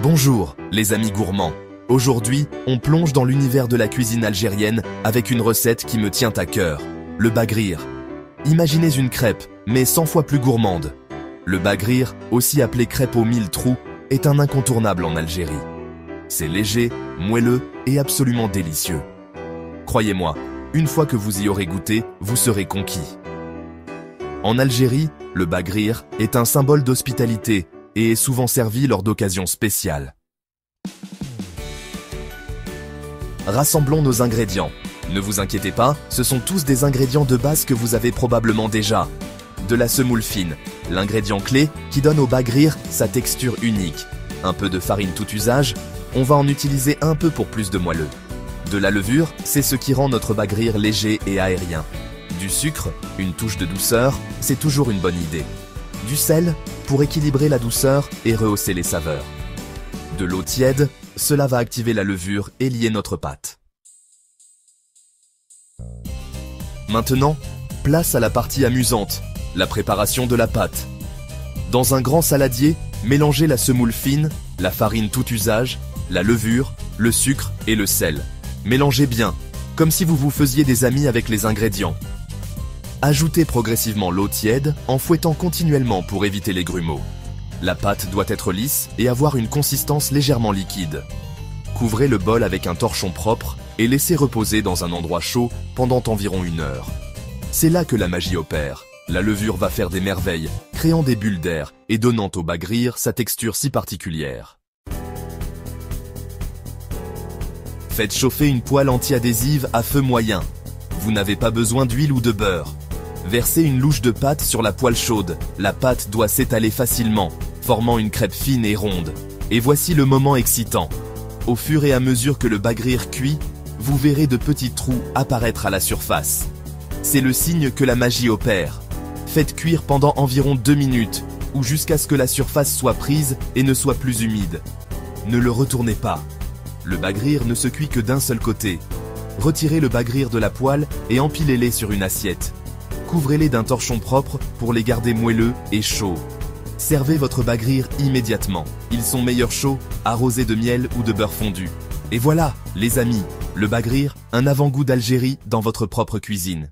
Bonjour, les amis gourmands. Aujourd'hui, on plonge dans l'univers de la cuisine algérienne avec une recette qui me tient à cœur, le bagrir. Imaginez une crêpe, mais 100 fois plus gourmande. Le bagrir, aussi appelé crêpe aux 1000 trous, est un incontournable en Algérie. C'est léger, moelleux et absolument délicieux. Croyez-moi, une fois que vous y aurez goûté, vous serez conquis. En Algérie, le bagrir est un symbole d'hospitalité et est souvent servi lors d'occasions spéciales. Rassemblons nos ingrédients. Ne vous inquiétez pas, ce sont tous des ingrédients de base que vous avez probablement déjà. De la semoule fine, l'ingrédient clé qui donne au bagrir sa texture unique. Un peu de farine tout usage, on va en utiliser un peu pour plus de moelleux. De la levure, c'est ce qui rend notre bagrir léger et aérien. Du sucre, une touche de douceur, c'est toujours une bonne idée. Du sel, pour équilibrer la douceur et rehausser les saveurs. De l'eau tiède, cela va activer la levure et lier notre pâte. Maintenant, place à la partie amusante, la préparation de la pâte. Dans un grand saladier, mélangez la semoule fine, la farine tout usage, la levure, le sucre et le sel. Mélangez bien, comme si vous vous faisiez des amis avec les ingrédients. Ajoutez progressivement l'eau tiède en fouettant continuellement pour éviter les grumeaux. La pâte doit être lisse et avoir une consistance légèrement liquide. Couvrez le bol avec un torchon propre et laissez reposer dans un endroit chaud pendant environ 1 heure. C'est là que la magie opère. La levure va faire des merveilles, créant des bulles d'air et donnant au bagrir sa texture si particulière. Faites chauffer une poêle anti-adhésive à feu moyen. Vous n'avez pas besoin d'huile ou de beurre. Versez une louche de pâte sur la poêle chaude. La pâte doit s'étaler facilement, formant une crêpe fine et ronde. Et voici le moment excitant. Au fur et à mesure que le bagrir cuit, vous verrez de petits trous apparaître à la surface. C'est le signe que la magie opère. Faites cuire pendant environ 2 minutes, ou jusqu'à ce que la surface soit prise et ne soit plus humide. Ne le retournez pas. Le bagrir ne se cuit que d'un seul côté. Retirez le bagrir de la poêle et empilez-les sur une assiette. Couvrez-les d'un torchon propre pour les garder moelleux et chauds. Servez votre bagrir immédiatement. Ils sont meilleurs chauds, arrosés de miel ou de beurre fondu. Et voilà, les amis, le bagrir, un avant-goût d'Algérie dans votre propre cuisine.